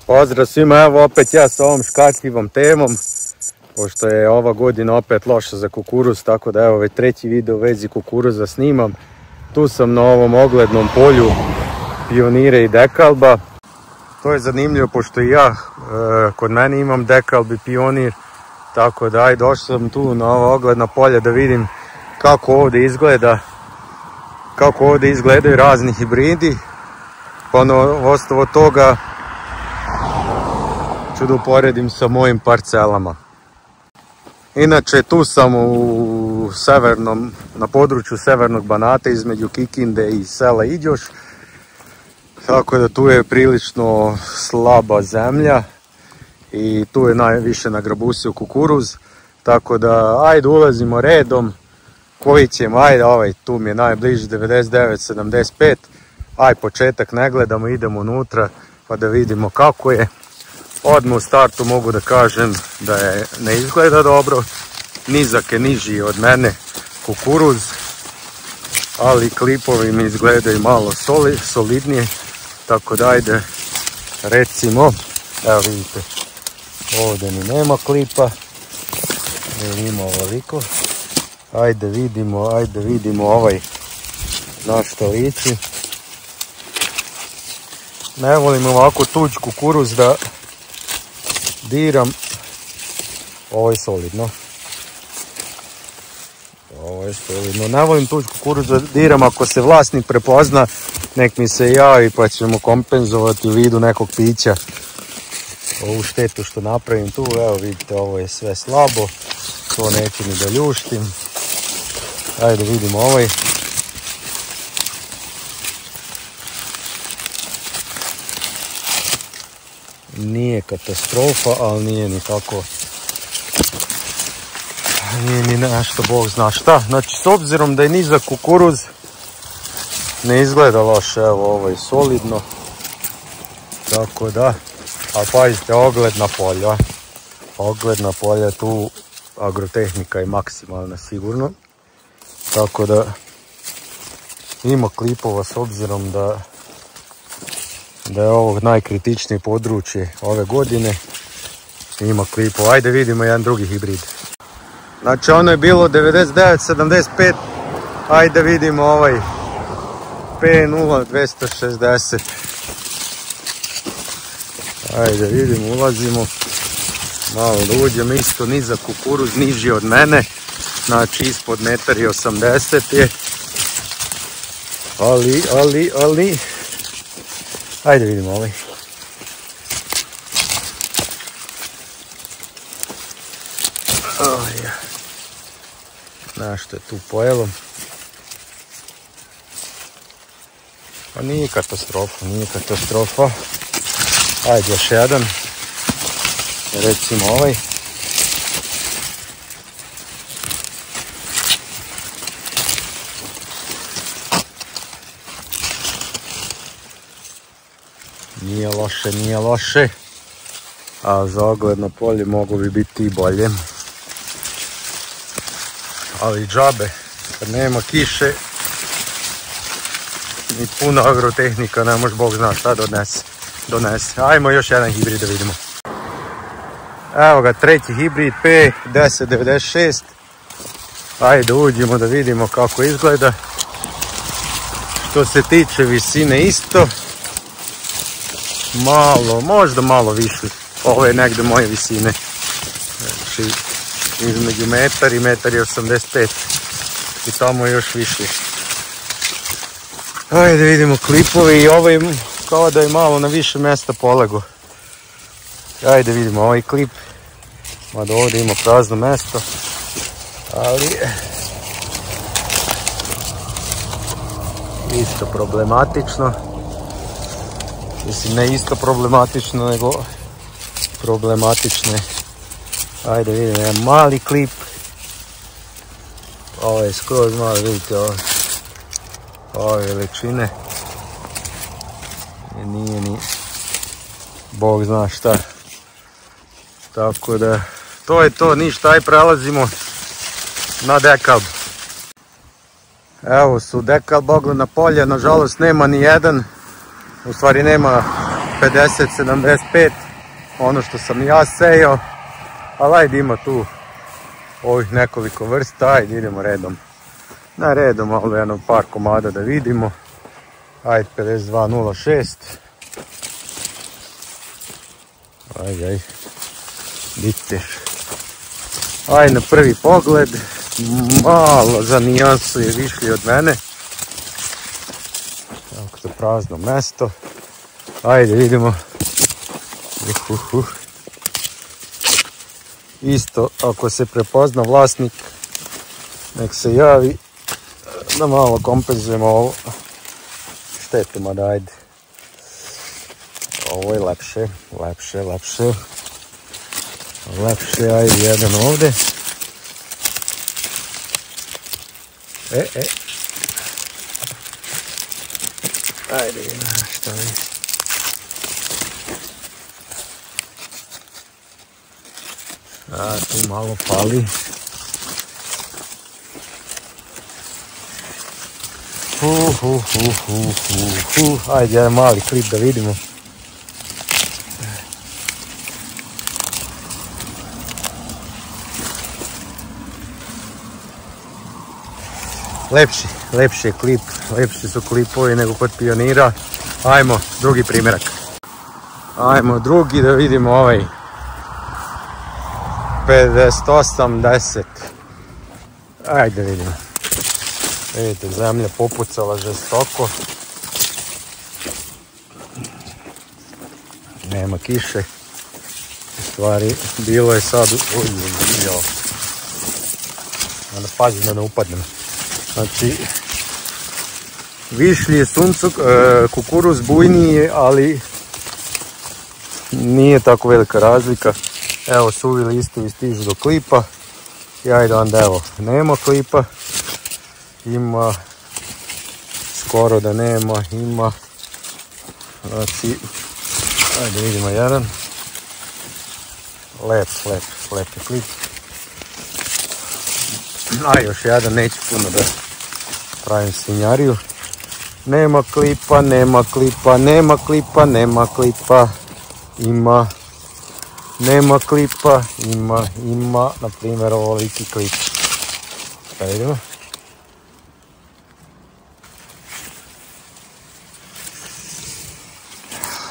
Pozdrav svima, evo opet ja sa ovom škakljivom temom, pošto je ova godina opet loša za kukuruz, tako da evo već treći video u vezi kukuruza snimam. Tu sam na ovom oglednom polju Pionire i Dekalba. To je zanimljivo pošto i ja kod mene imam Dekalb i Pionir, tako da aj došao sam tu na ovo ogledno polje da vidim kako ovdje izgleda, kako ovdje izgledaju razni hibridi. Pa na osnovu toga ću da uporedim sa mojim parcelama. Inače tu sam na području severnog Banata između Kikinde i sela Iđoš. Tako da tu je prilično slaba zemlja i tu je najviše nagrabusio kukuruz. Tako da ajde ulazimo redom. Koji ćemo, ajde ovaj tu mi je najbliži 99-75. Aj početak ne gledamo, idemo unutra pa da vidimo kako je. Odmah u startu mogu da kažem da je ne izgleda dobro. Nizak je niži od mene kukuruz, ali klipovi mi izgledaju malo solidnije. Tako da ajde recimo, evo vidite, ovdje mi nema klipa, ne ima ovoliko. Ajde vidimo ovaj naš štalići. Ne volim ovako tuđ kukuruz da diram. Ovo je solidno. Ne volim tuđ kukuruz da diram, ako se vlasnik prepozna nek mi se javi pa ćemo kompenzovati u vidu nekog pića ovu štetu što napravim tu. Evo vidite, ovo je sve slabo, to neću ni da ljuštim. Ajde vidimo ovaj. Nije katastrofa, ali nije ni tako, nije ni nešto bog zna šta. Znači s obzirom da je nizak kukuruz ne izgleda loše, evo ovo je solidno. Tako da, a pazite, ogledna polja. Ogledna polja, tu agrotehnika je maksimalna sigurno. Tako da ima klipova s obzirom da je ovo najkritičnije područje ove godine. Ima klipova. Ajde vidimo jedan drugi hibrid. Znači ono je bilo 99-75. Ajde vidimo ovaj P0260. Ajde vidimo, ulazimo. Malo da uđem, isto nizak kukuruz, niži od mene. Znači ispod 1,80 m je. Ali. Ajde vidimo ovaj. Nešto je tu pojelo. Pa nije katastrofa. Ajde još jedan. Recimo ovaj. Nije loše. A za ogledno polje mogu bi biti i bolje. Ali džabe, kad nema kiše, ni puno agrotehnika, ne može bog zna šta donese. Ajmo još jedan hibrid da vidimo. Evo ga, treći hibrid P1096. Ajde uđemo da vidimo kako izgleda. Što se tiče visine isto. Možda malo više. Ovo je negdje moje visine. Znači, između metar i 1,85 m. I tamo još više. Ajde vidimo klipovi i ovo je kao da je malo na više mjesta polego. Ajde vidimo ovaj klip. Mada ovdje ima prazno mjesto. Ali isto problematično. Mislim, ne isto problematično, nego problematične. Ajde vidimo, jedan mali klip. Ovo je skroz malo, vidite ove veličine. I nije ni bog zna šta. Tako da, to je to, ništa, aj prelazimo na Dekalb. Evo su Dekalb ogledna polja, nažalost nema ni jedan. U stvari nema 50-75, ono što sam ja sejao, ali ajde ima tu ovih nekoliko vrsta, ajde idemo redom. Na redom, malo jedno par komada da vidimo. Ajde 52.06. Ajde, vidite. Ajde na prvi pogled, malo za nijansu je višli od mene. Tako to prazno mesto. Ajde vidimo. Isto, ako se prepozna vlasnik, nek se javi da malo kompenzujemo ovo štetu, mada ajde. Ovo je lepše, ajde jedan ovde. Ajde, šta je? A, tu malo pali. Ajde, jedan mali klip da vidimo. Lepši je klip, lepši su klipovi nego kod Pionira. Ajmo, drugi primjerak. Ajmo drugi da vidimo ovaj 58-10. Ajde vidimo. Vidite, zemlja popucala žestoko. Nema kiše. U stvari, bilo je sad... Onda pazim da ne upadnem. Znači, višlji je kukuruz bujniji, ali nije tako velika razlika. Evo, suvi listovi stižu do klipa. I ajde onda, evo, nema klipa. Ima, skoro da nema, ima. Znači, ajde vidimo jedan. Lep je klip. A još jedan, neću puno da pravim svinjariju. Nema klipa. Ima. Nema klipa, ima, na primjer, ovoliki klip. Šta vidimo?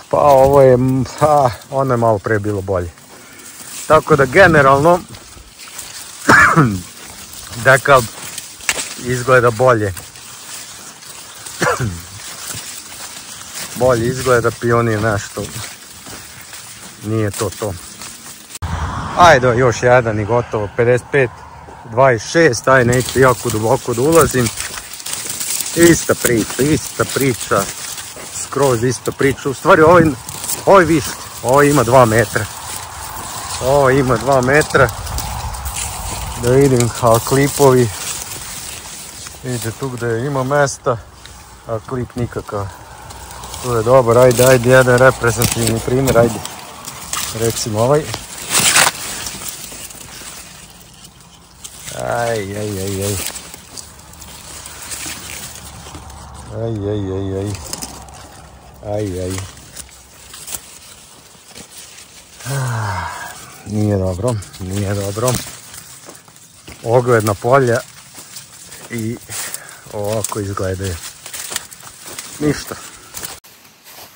Pa ovo je, ono je malo pre bilo bolje. Tako da generalno, dekalb izgleda bolje. Bolje izgleda, Pionir nešto. Nije to. Ajde, još jedan i gotovo, 55-26, aj neću jako duboko da ulazim. Ista priča, skroz ista priča. U stvari ovaj višli, ovo ima 2 metra. Ovo ima 2 metra. Da vidim, a klipovi, vidite tu gde ima mesta, a klip nikakav. Tu je dobar, ajde, jedan reprezentativni primjer, ajde. Recimo ovaj. Aj. Nije dobro. Ogledna polja i ovako izgledaju. Ništa.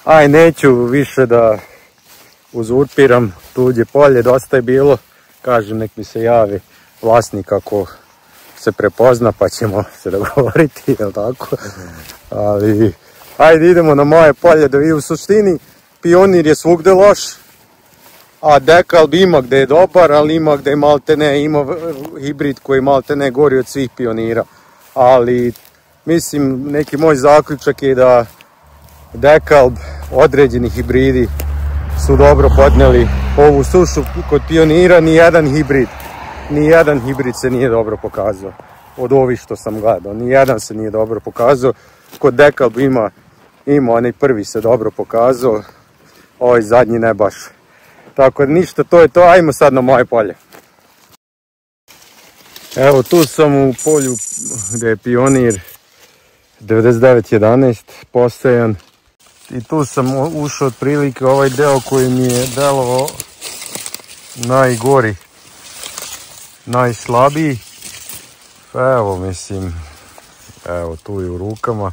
Aj, neću više da uzurpiram tuđe polje, dosta je bilo. Kažem, nek mi se javi vlasnik ako se prepozna, pa ćemo se dogovoriti, jel tako? Ali, ajde idemo na moje polje da vidim. U suštini, Pionir je svugde loš, a dekalb ima gde je dobar, ali ima gde maltene, ima hibrid koji maltene gori od svih Pionira. Ali, mislim, neki moj zaključak je da dekalb, određeni hibridi su dobro podneli ovu sušu. Kod Pionira nijedan hibrid se nije dobro pokazao. Od ovih što sam gledao, nijedan se nije dobro pokazao. Kod dekalb ima onaj prvi se dobro pokazao, ovaj zadnji ne baš. Tako da ništa, to je to, ajmo sad na moje polje. Evo tu sam u polju gdje je Pionir 9911 posajan. I tu sam ušao otprilike ovaj deo koji mi je delovao najgori, najslabiji. Evo, mislim, evo tu je u rukama.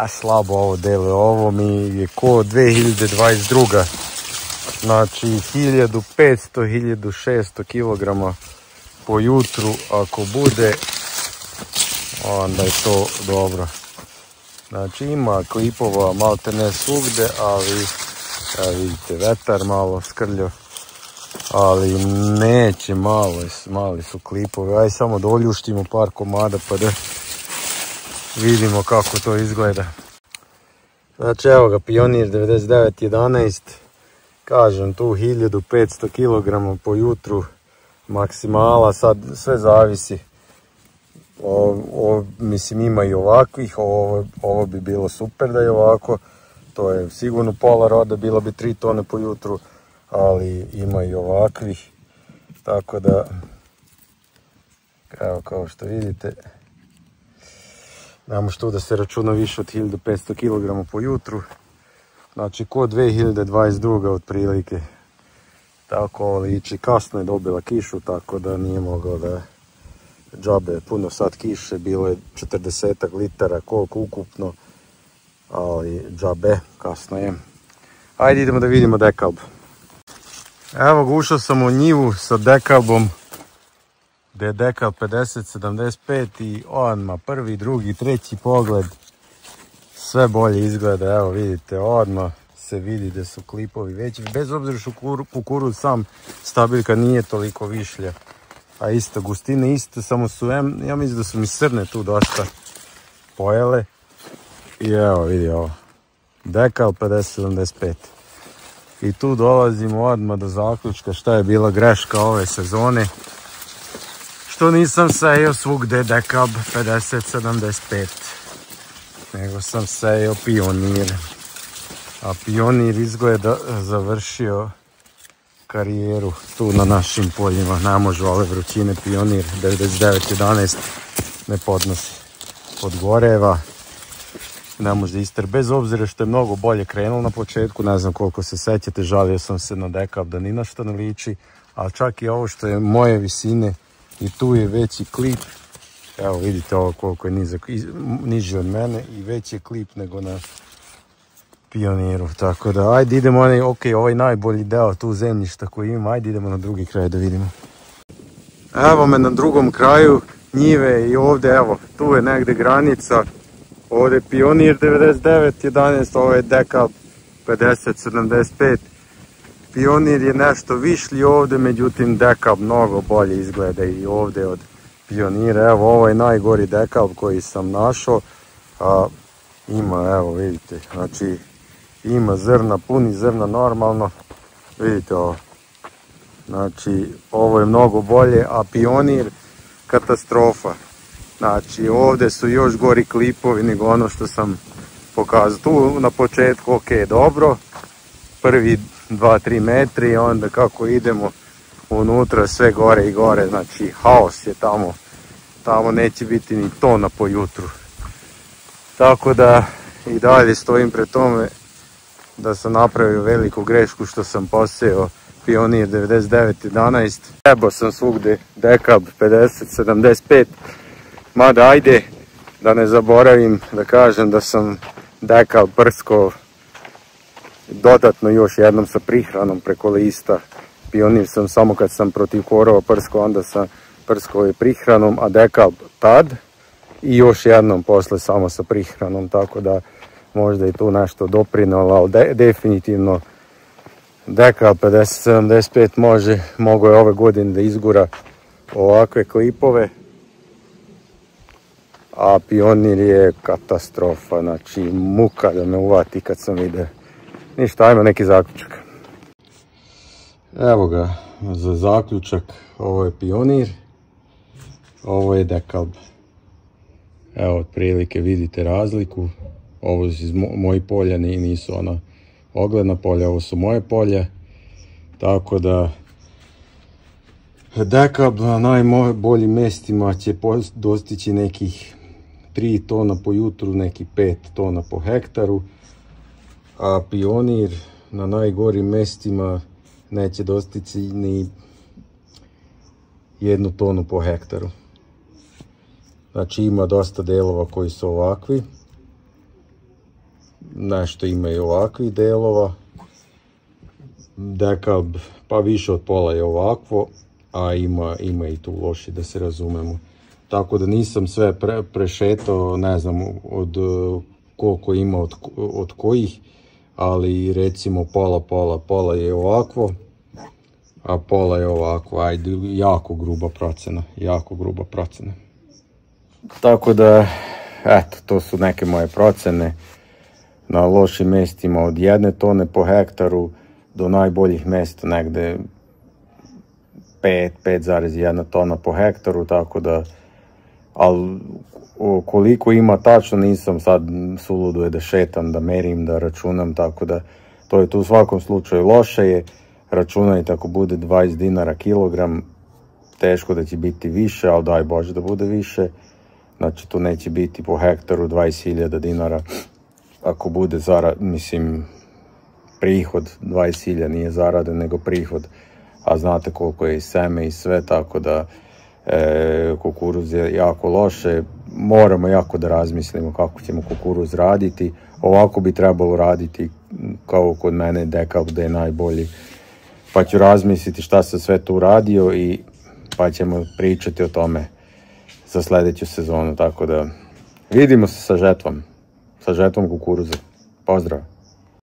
Slabo ovo deluje, ovo mi je ko 2022. Znači 1500-1600 kg po jutru, ako bude, onda je to dobro. Znači ima klipova malte ne svugde, ali vidite vetar malo skrljao, ali neće, mali su klipovi. Aj samo da oljuštimo par komada pa da vidimo kako to izgleda. Znači evo ga, Pionir 9911, kažem tu 1500 kg po jutru maksimala, sad sve zavisi. Mislim ima i ovakvih, ovo bi bilo super da je ovako, to je sigurno pola roda, bilo bi 3 tone po jutru, ali ima i ovakvih, tako da evo kao što vidite, ne može tu da se računa više od 1500 kg po jutru, znači ko 2022. otprilike, tako ovo liči. Kasno je dobila kišu, tako da nije mogao da džabe puno sad kiše, bilo je 40 litara koliko ukupno, ali džabe, kasno je. Ajde idemo da vidimo dekalb. Evo ga, ušao sam u njivu sa dekalbom, gdje je dekalb 50-75 i odmah prvi, drugi, treći pogled sve bolje izgleda. Evo vidite, odmah se vidi da su klipovi veći, bez obzira što kukuruz sam stabiljka nije toliko višlja, a isto gustine isto, samo su, ja mislim da su mi srne tu dosta pojele. I evo vidi ovo, dekalb 50-75. I tu dolazimo odmah do zaključka šta je bila greška ove sezone, što nisam sejao svugde dekalb 50-75, nego sam sejao Pionir. A Pionir izgleda završio karijeru tu na našim poljima. Ne može ove vrućine, Pionir 9911 ne podnosi, podgoreva, ne može ister, bez obzira što je mnogo bolje krenulo na početku. Ne znam koliko se sećate, žalio sam se na dekalb da ni na što ne liči, ali čak i ovo što je moje visine i tu je veći klip. Evo vidite ovo koliko je niži od mene i veći je klip nego na Pioniru, tako da ajde idemo, ovaj najbolji deo tu zemljišta koji ima, ajde idemo na drugi kraj da vidimo. Evo me na drugom kraju njive i ovdje, evo, tu je negdje granica, ovdje je Pionir 9911, ovo je dekalb 50-75. Pionir je nešto višlji ovdje, međutim dekalb mnogo bolje izgleda i ovdje od Pionira. Evo, ovo je najgori dekalb koji sam našao, a ima, evo vidite, znači ima zrna, puni zrna normalno, vidite ovo, znači ovo je mnogo bolje, a Pionir katastrofa. Znači ovdje su još gori klipovi nego ono što sam pokazao. Tu na početku ok, dobro, prvi 2-3 metri, onda kako idemo unutra sve gore i gore, znači haos je tamo neće biti ni tona po jutru. Tako da i dalje stojim pred tome da sam napravio veliku grešku što sam posejao Pionir 9911. Trebao sam svugdje dekalb 50-75, mada ajde da ne zaboravim da kažem da sam dekalb prskao dodatno još jednom sa prihranom preko lista. Pionir sam samo kad sam protiv korova prskao, onda sam prskao je prihranom, a dekalb tad i još jednom posle samo sa prihranom, tako da možda i tu nešto doprinalo, ali definitivno dekalb 50-75 mogo je ove godine da izgura ovakve klipove, a Pionir je katastrofa, znači muka da me uvati kad sam vidio. Ništa, ajmo neki zaključak. Evo ga, za zaključak, ovo je Pionir, ovo je dekalb. Evo, otprilike vidite razliku. Ovo iz mojih polja nisu ona ogledna polja, ovo su moje polja. Tako da dekalb na najboljim mjestima će dostići nekih 3 tona po jutru, neki 5 tona po hektaru, a Pionir na najgorim mestima neće dostići ni 1 tonu po hektaru. Znači ima dosta delova koji su ovakvi, nešto ima i ovakvih delova, dekalb pa više od pola je ovakvo, a ima i tu loši, da se razumemo. Tako da nisam sve prešetao, ne znam od koliko ima od kojih, ali recimo pola je ovakvo, a pola je ovako, ajde, jako gruba procena. Tako da, eto, to su neke moje procene. Na lošim mestima od 1 tone po hektaru do najboljih mesta negde 5,1 tona po hektaru, tako da, ali koliko ima tačno nisam sad suludo je da šetam, da merim, da računam, tako da to je tu u svakom slučaju loše je. Računajte ako bude 20 dinara kilogram, teško da će biti više, ali daj Bože da bude više. Znači tu neće biti po hektaru 20.000 dinara. Ako bude prihod 20.000, nije zarada nego prihod, a znate koliko je i seme i sve, tako da kukuruz je jako loše. Moramo jako da razmislimo kako ćemo kukuruz raditi. Ovako bi trebalo raditi kao kod mene dekalb da je najbolji. Pa ću razmisliti šta sam sve tu radio i pa ćemo pričati o tome za sljedeću sezonu. Tako da vidimo se sa žetvom kukuruza. Pozdrav!